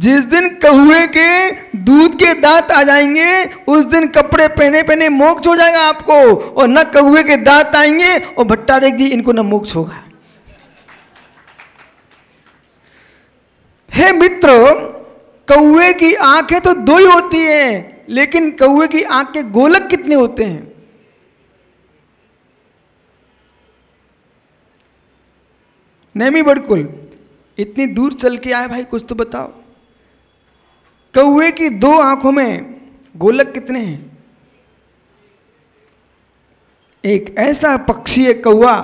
जिस दिन कौवे के दूध के दांत आ जाएंगे उस दिन कपड़े पहने पहने मोक्ष हो जाएगा आपको, और न कौवे के दांत आएंगे और भट्टा देख दी इनको न मोक्ष होगा। हे मित्र, कौवे की आंखें तो दो ही होती हैं, लेकिन कौवे की आंख के गोलक कितने होते हैं? नेमी बड़कुल, इतनी दूर चल के आए भाई, कुछ तो बताओ। कौवे की दो आंखों में गोलक कितने हैं? एक ऐसा पक्षी है कौवा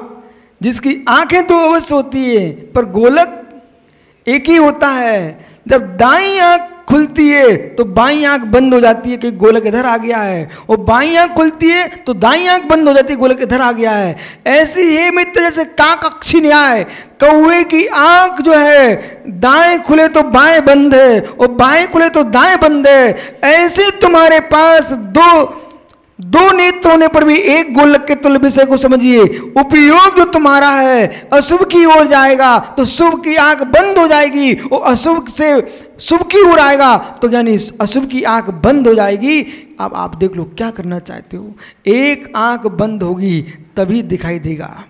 जिसकी आंखें तो अवश्य होती है पर गोलक एक ही होता है। जब दाईं आंख खुलती है तो बाईं आंख बंद हो जाती है कि गोलक इधर आ गया है, और बाईं आंख खुलती है तो दाईं आंख बंद हो जाती है, गोलक इधर आ गया है। ऐसी ही मित्र जैसे काक अक्षी न्याय, कौवे की आंख जो है दाएं खुले तो बाएं बंद है और बाएं खुले तो दाएं बंद है, ऐसे तुम्हारे पास दो नेत्र होने पर भी एक गोलक के तुल्य विषय को समझिए। उपयोग जो तुम्हारा है अशुभ की ओर जाएगा तो शुभ की आंख बंद हो जाएगी, और अशुभ से शुभ की ओर आएगा तो यानी अशुभ की आंख बंद हो जाएगी। अब आप देख लो क्या करना चाहते हो। एक आंख बंद होगी तभी दिखाई देगा।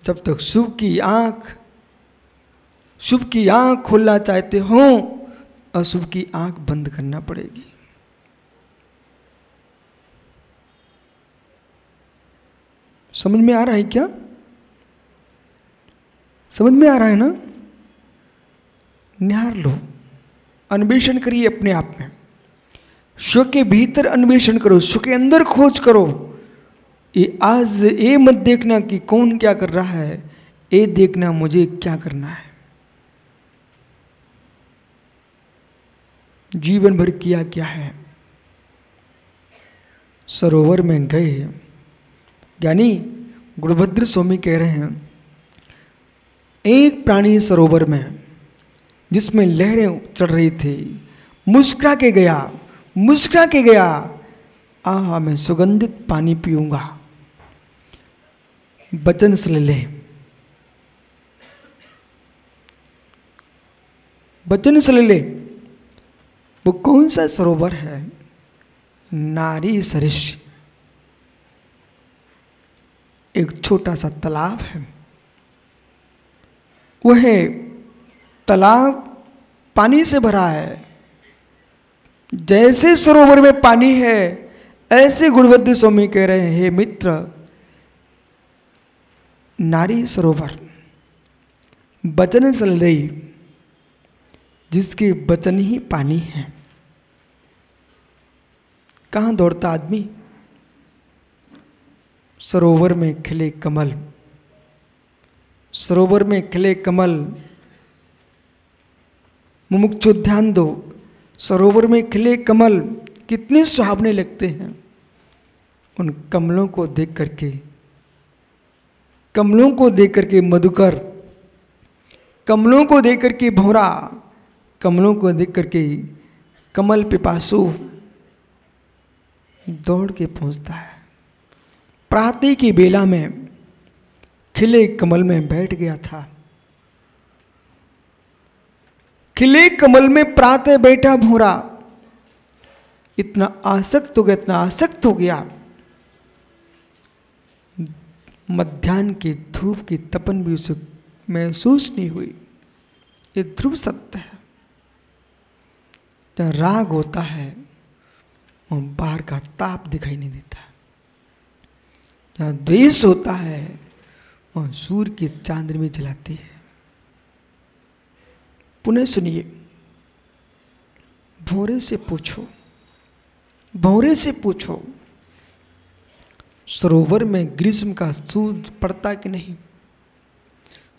जब तक शुभ की आंख खोलना चाहते हो, अशुभ की आंख बंद करना पड़ेगी। समझ में आ रहा है क्या? समझ में आ रहा है ना? निहार लो, अन्वेषण करिए अपने आप में। स्व के भीतर अन्वेषण करो, स्व के अंदर खोज करो। ये आज ये मत देखना कि कौन क्या कर रहा है, ये देखना मुझे क्या करना है। जीवन भर किया क्या है। सरोवर में गए, ज्ञानी गुणभद्र स्वामी कह रहे हैं, एक प्राणी सरोवर में जिसमें लहरें चढ़ रही थी मुस्कुरा के गया, आहा मैं सुगंधित पानी पीऊंगा। बचन से ले, बचन से ले। वो कौन सा सरोवर है? नारी सरिष, एक छोटा सा तालाब है। वह तालाब पानी से भरा है। जैसे सरोवर में पानी है ऐसे गुणवद्ध स्वामी कह रहे हैं, हे मित्र, नारी सरोवर बचन चल रही, जिसके बचन ही पानी है। कहाँ दौड़ता आदमी? सरोवर में खिले कमल, सरोवर में खिले कमल। मुमुक्षु ध्यान दो, सरोवर में खिले कमल कितने सुहावने लगते हैं। उन कमलों को देख करके मधुकर, कमलों को देख करके भंवरा, कमलों को देख करके कमल पिपासु दौड़ के पहुंचता है। प्रातः की बेला में खिले कमल में बैठ गया था। खिले कमल में प्रातः बैठा भंवरा, इतना आसक्त हो गया, मध्याह्न की धूप की तपन भी उसे महसूस नहीं हुई। ये ध्रुव सत्य है। जहाँ राग होता है वहाँ बाहर का ताप दिखाई नहीं देता। जहाँ द्वेष होता है वहाँ सूर्य की चांदनी जलाती है। पुनः सुनिए, भंवरे से पूछो सरोवर में ग्रीष्म का सूर्य पड़ता कि नहीं?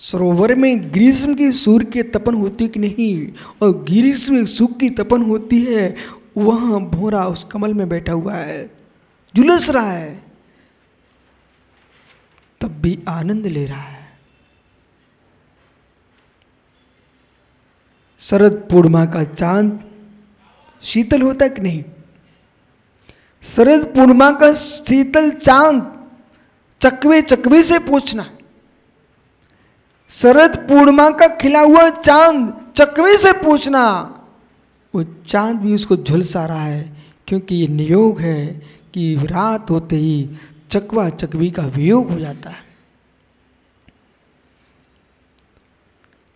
सरोवर में ग्रीष्म की सूर्य की तपन होती कि नहीं? और ग्रीष्म में सूर्य की तपन होती है, वहां भंवरा उस कमल में बैठा हुआ है, झुलस रहा है, तब भी आनंद ले रहा है। शरद पूर्णिमा का चांद शीतल होता कि नहीं? शरद पूर्णिमा का शीतल चांद चकवे चकवे से पूछना, शरद पूर्णिमा का खिला हुआ चांद चकवे से पूछना, वो चांद भी उसको झुलसा रहा है, क्योंकि ये नियोग है कि रात होते ही चकवा चकवी का वियोग हो जाता है।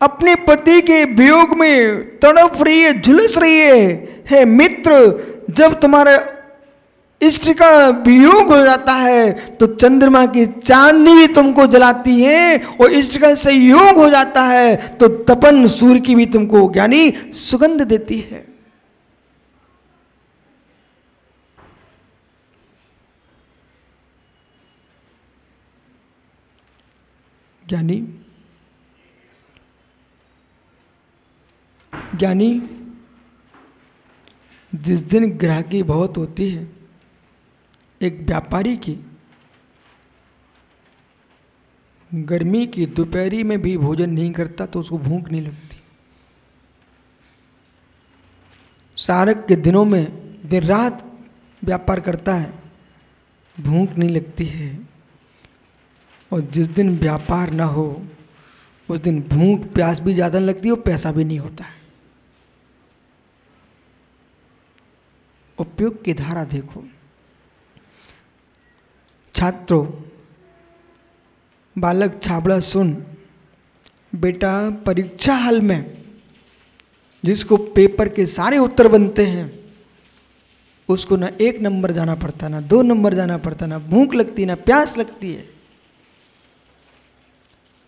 अपने पति के वियोग में तड़प रही है, झुलस रही है मित्र। जब तुम्हारे इष्ट का वियोग हो जाता है तो चंद्रमा की चांदनी भी तुमको जलाती है, और इष्ट का संयोग हो जाता है तो तपन सूर्य की भी तुमको ज्ञानी सुगंध देती है। ज्ञानी जिस दिन ग्राहकी बहुत होती है, एक व्यापारी की गर्मी की दोपहरी में भी भोजन नहीं करता तो उसको भूख नहीं लगती। सारक के दिनों में दिन रात व्यापार करता है, भूख नहीं लगती है। और जिस दिन व्यापार ना हो उस दिन भूख प्यास भी ज़्यादा लगती है और पैसा भी नहीं होता है। उपयोग की धारा देखो। छात्रों, बालक छाबड़ा सुन, बेटा परीक्षा हॉल में जिसको पेपर के सारे उत्तर बनते हैं उसको ना 1 नंबर जाना पड़ता, ना 2 नंबर जाना पड़ता, ना भूख लगती ना प्यास लगती है।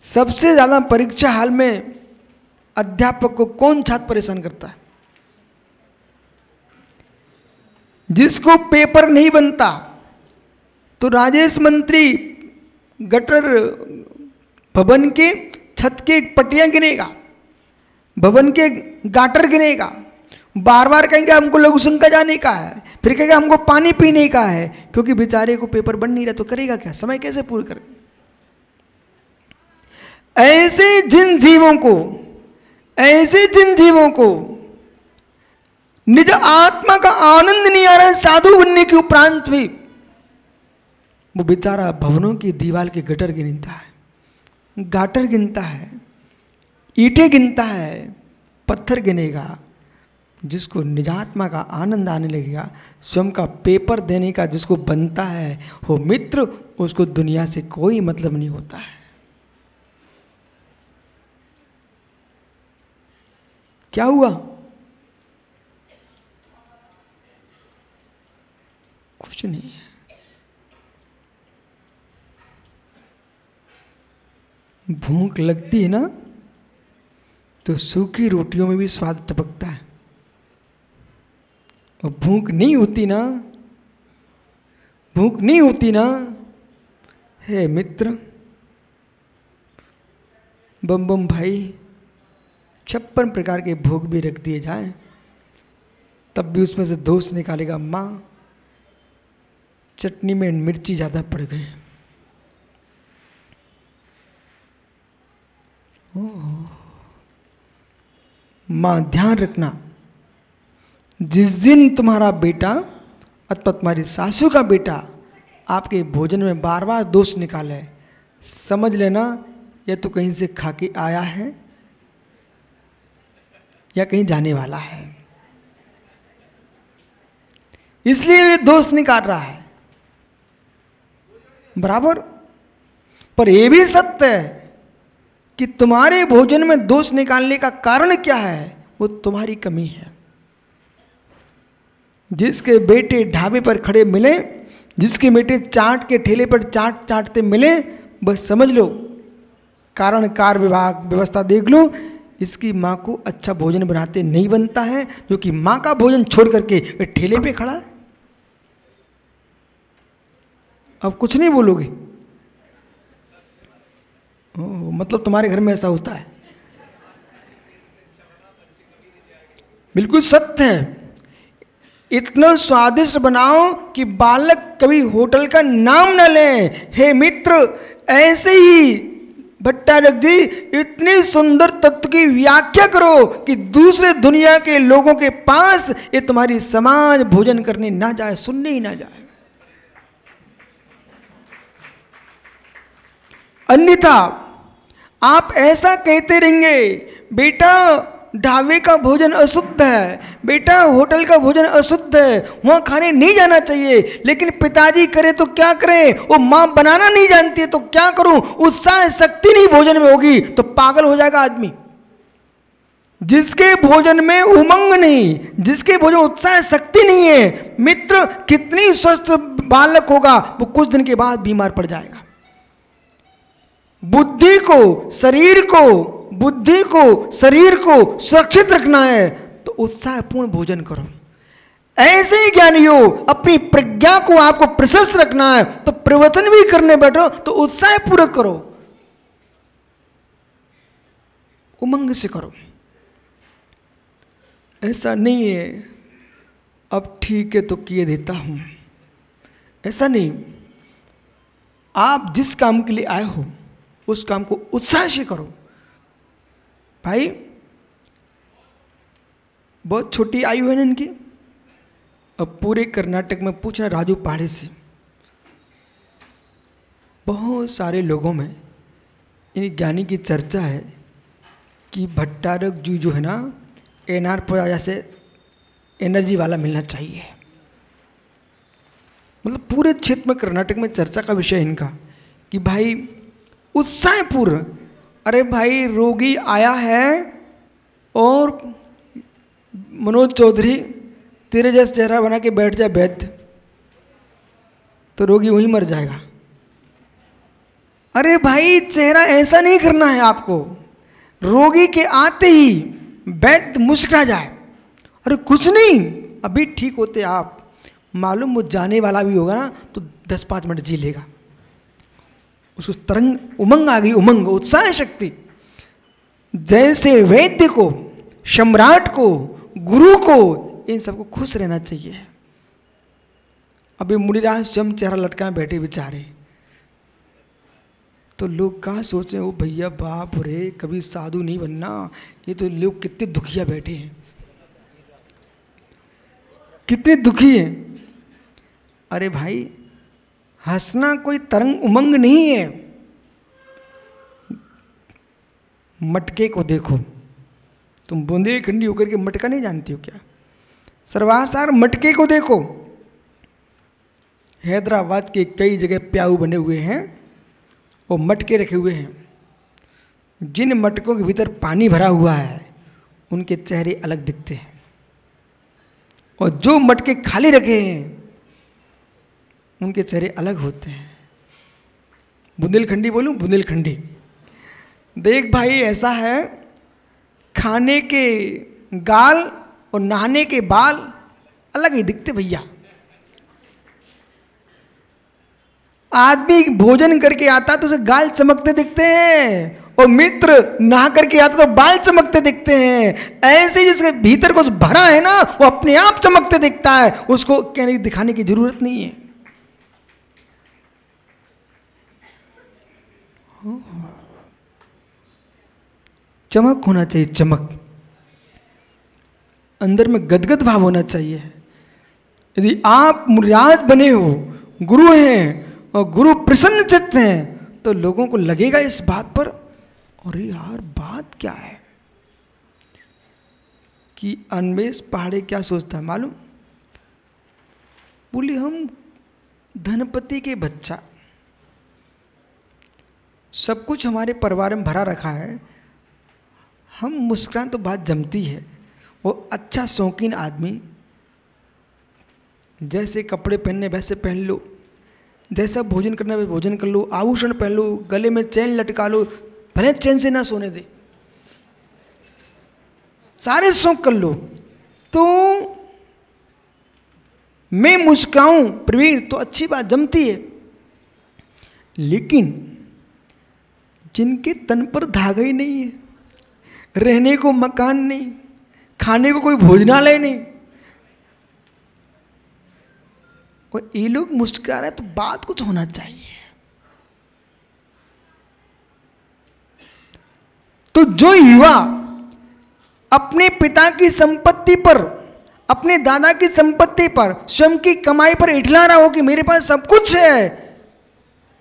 सबसे ज़्यादा परीक्षा हाल में अध्यापक को कौन छात्र परेशान करता है? जिसको पेपर नहीं बनता तो राजेश मंत्री गटर भवन के छत के पट्टियां गिनेगा, भवन के गाटर गिनेगा, बार बार कहेंगे हमको लघु शंका जाने का है, फिर कहेगा हमको पानी पीने का है, क्योंकि बेचारे को पेपर बन नहीं रहा तो करेगा क्या, समय कैसे पूरा करे। ऐसे जिन जीवों को निज आत्मा का आनंद नहीं आ रहा है साधु बनने के उपरांत भी, वो बेचारा भवनों की दीवार के गटर गिनता है, गाटर गिनता है, ईंटें गिनता है, पत्थर गिनेगा। जिसको निजात्मा का आनंद आने लगेगा, स्वयं का पेपर देने का जिसको बनता है वो मित्र, उसको दुनिया से कोई मतलब नहीं होता है। क्या हुआ? कुछ नहीं है। भूख लगती है ना तो सूखी रोटियों में भी स्वाद टपकता है, और भूख नहीं होती ना हे मित्र, बम बम भाई 56 प्रकार के भोग भी रख दिए जाएं तब भी उसमें से दोष निकालेगा, माँ चटनी में मिर्ची ज़्यादा पड़ गई। माँ ध्यान रखना, जिस दिन तुम्हारा बेटा अथवा तुम्हारी सासू का बेटा आपके भोजन में बार बार दोष निकाले, समझ लेना या तो कहीं से खा के आया है या कहीं जाने वाला है, इसलिए ये दोष निकाल रहा है बराबर। पर यह भी सत्य है कि तुम्हारे भोजन में दोष निकालने का कारण क्या है, वो तुम्हारी कमी है। जिसके बेटे ढाबे पर खड़े मिले, जिसके बेटे चाट के ठेले पर चाट चाटते मिले, बस समझ लो कारण कार विभाग व्यवस्था देख लो, इसकी माँ को अच्छा भोजन बनाते नहीं बनता है, जो कि माँ का भोजन छोड़ करके ठेले पे खड़ा है। अब कुछ नहीं बोलोगे? मतलब तुम्हारे घर में ऐसा होता है? बिल्कुल सत्य है। इतना स्वादिष्ट बनाओ कि बालक कभी होटल का नाम न ले। हे मित्र, ऐसे ही भट्टारक जी इतनी सुंदर तत्व की व्याख्या करो कि दूसरे दुनिया के लोगों के पास ये तुम्हारी समाज भोजन करने ना जाए, सुनने ही ना जाए। अन्यथा आप ऐसा कहते रहेंगे, बेटा ढाबे का भोजन अशुद्ध है, बेटा होटल का भोजन अशुद्ध है, वहाँ खाने नहीं जाना चाहिए, लेकिन पिताजी करे तो क्या करें, वो माँ बनाना नहीं जानती है तो क्या करूं, उत्साह शक्ति नहीं भोजन में होगी तो पागल हो जाएगा आदमी। जिसके भोजन में उमंग नहीं, जिसके भोजन में उत्साह शक्ति नहीं है, मित्र कितनी स्वस्थ बालक होगा वो कुछ दिन के बाद बीमार पड़ जाएगा। बुद्धि को शरीर को सुरक्षित रखना है तो उत्साहपूर्ण भोजन करो। ऐसे ही ज्ञानियों, अपनी प्रज्ञा को आपको प्रशस्त रखना है तो प्रवचन भी करने बैठो तो उत्साहपूर्वक करो, उमंग से करो। ऐसा नहीं है अब ठीक है तो किए देता हूं, ऐसा नहीं। आप जिस काम के लिए आए हो उस काम को उत्साह से करो। भाई बहुत छोटी आयु है ना इनकी। अब पूरे कर्नाटक में पूछना राजू पहाड़ी से, बहुत सारे लोगों में इन ज्ञानी की चर्चा है कि भट्टारक जी जो है ना, एनआर पर जैसे एनर्जी वाला मिलना चाहिए। मतलब पूरे क्षेत्र में कर्नाटक में चर्चा का विषय इनका कि भाई उत्साहपूर्ण, अरे भाई रोगी आया है और मनोज चौधरी तेरे जैसा चेहरा बना के बैठ जा वैद्य, तो रोगी वहीं मर जाएगा। अरे भाई चेहरा ऐसा नहीं करना है आपको, रोगी के आते ही वैद्य मुस्कुरा जाए, अरे कुछ नहीं अभी ठीक होते आप, मालूम वो जाने वाला भी होगा ना तो 10-5 मिनट जी लेगा। उसको तरंग उमंग आ गई, उमंग उत्साह शक्ति। जैसे वैद्य को, सम्राट को, गुरु को, इन सबको खुश रहना चाहिए। अभी मुनिराज स्वयं चेहरा लटकाए बैठे बेचारे, तो लोग कहाँ सोचे वो भैया बाप रे कभी साधु नहीं बनना, ये तो लोग कितने दुखिया बैठे हैं, कितने दुखी हैं। अरे भाई हंसना कोई तरंग उमंग नहीं है। मटके को देखो, तुम बुंदेलखंडी होकर के मटका नहीं जानती हो क्या? सर्वासार मटके को देखो, हैदराबाद के कई जगह प्याऊ बने हुए हैं और मटके रखे हुए हैं। जिन मटकों के भीतर पानी भरा हुआ है उनके चेहरे अलग दिखते हैं, और जो मटके खाली रखे हैं उनके चेहरे अलग होते हैं। बुंदेलखंडी बोलूं? बुंदेलखंडी। देख भाई ऐसा है, खाने के गाल और नहाने के बाल अलग ही दिखते भैया। आदमी भोजन करके आता तो उसे गाल चमकते दिखते हैं, और मित्र नहा करके आता तो बाल चमकते दिखते हैं। ऐसे जिसके भीतर कुछ भरा है ना वो अपने आप चमकते दिखता है, उसको कहने दिखाने की जरूरत नहीं है। चमक होना चाहिए, चमक अंदर में गदगद भाव होना चाहिए। यदि आप मुनिराज बने हो, गुरु हैं और गुरु प्रसन्न चित्त हैं, तो लोगों को लगेगा इस बात पर, अरे यार बात क्या है कि अन्वेष पहाड़े क्या सोचता है मालूम? बोले हम धनपति के बच्चा, सब कुछ हमारे परिवार में भरा रखा है, हम मुस्कुराएं तो बात जमती है। वो अच्छा शौकीन आदमी, जैसे कपड़े पहनने वैसे पहन लो, जैसा भोजन करना वैसे भोजन कर लो, आभूषण पहन लो, गले में चैन लटका लो, भले चैन से ना सोने दे, सारे शौक कर लो, तो मैं मुस्कुराऊं प्रवीण तो अच्छी बात जमती है। लेकिन जिनके तन पर धागा ही नहीं है, रहने को मकान नहीं, खाने को कोई भोजनालय नहीं, और ये लोग मुस्कुरा रहे, तो बात कुछ होना चाहिए। तो जो युवा अपने पिता की संपत्ति पर, अपने दादा की संपत्ति पर, स्वयं की कमाई पर इठला रहा हो कि मेरे पास सब कुछ है,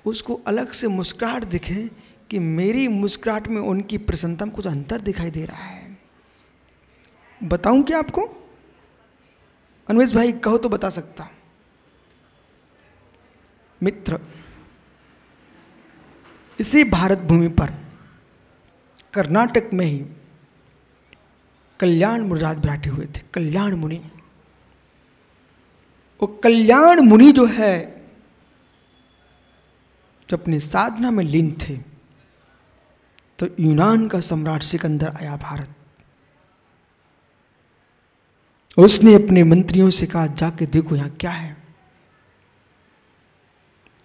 उसको अलग से मुस्कुराहट दिखे कि मेरी मुस्कुराहट में उनकी प्रसन्नता में कुछ अंतर दिखाई दे रहा है। बताऊं क्या आपको? अन्वेष भाई कहो तो बता सकता। मित्र, इसी भारत भूमि पर कर्नाटक में ही कल्याण मुनिराज बैठे हुए थे। कल्याण मुनि, वो कल्याण मुनि जो है जब अपनी साधना में लीन थे तो यूनान का सम्राट सिकंदर आया भारत। उसने अपने मंत्रियों से कहा जाके देखो यहां क्या है।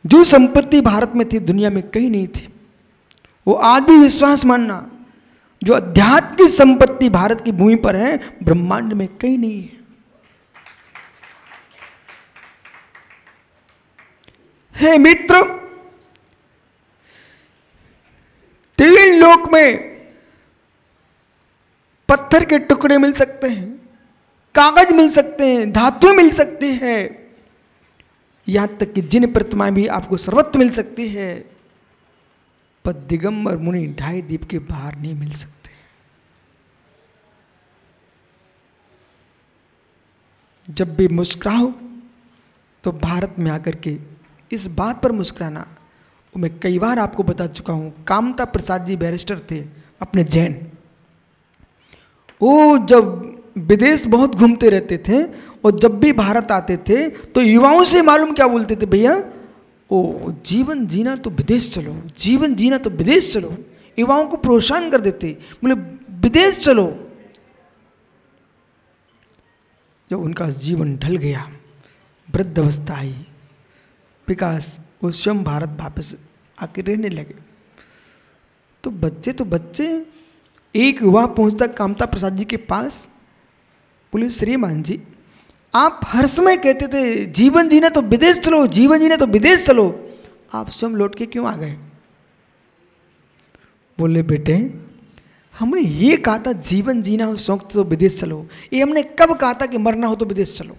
जो संपत्ति भारत में थी दुनिया में कहीं नहीं थी। वो आज भी विश्वास मानना, जो आध्यात्मिक संपत्ति भारत की भूमि पर है ब्रह्मांड में कहीं नहीं है। हे मित्र, 3 लोक में पत्थर के टुकड़े मिल सकते हैं, कागज मिल सकते हैं, धातु मिल सकती है, यहां तक कि जिन प्रतिमाएं भी आपको सर्वत्र मिल सकती है, पर दिगंबर मुनि 2.5 दीप के बाहर नहीं मिल सकते। जब भी मुस्कुराओ तो भारत में आकर के इस बात पर मुस्कुराना। मैं कई बार आपको बता चुका हूं, कामता प्रसाद जी बैरिस्टर थे अपने जैन। वो जब विदेश बहुत घूमते रहते थे और जब भी भारत आते थे तो युवाओं से मालूम क्या बोलते थे, भैया ओ जीवन जीना तो विदेश चलो, जीवन जीना तो विदेश चलो। युवाओं को प्रोत्साहन कर देते, बोले विदेश चलो। जब उनका जीवन ढल गया, वृद्ध अवस्था आई, विकास वो स्वयं भारत वापस आके रहने लगे, तो बच्चे एक युवा पहुंचता कामता प्रसाद जी के पास, बोले श्रीमान जी आप हर समय कहते थे जीवन जीना तो विदेश चलो, जीवन जीना तो विदेश चलो, आप स्वयं लौट के क्यों आ गए? बोले बेटे हमने ये कहा था जीवन जीना हो शौक तो विदेश चलो, ये हमने कब कहा था कि मरना हो तो विदेश चलो?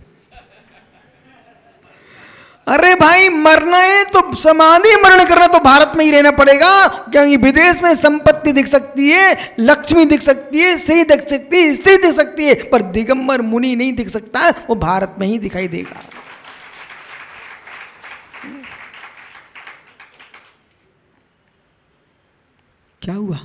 अरे भाई मरना है तो समाधि मरण करना तो भारत में ही रहना पड़ेगा, क्योंकि विदेश में संपत्ति दिख सकती है, लक्ष्मी दिख सकती है, स्त्री दिख सकती है, स्त्री दिख सकती है, पर दिगंबर मुनि नहीं दिख सकता, वो भारत में ही दिखाई देगा। क्या हुआ?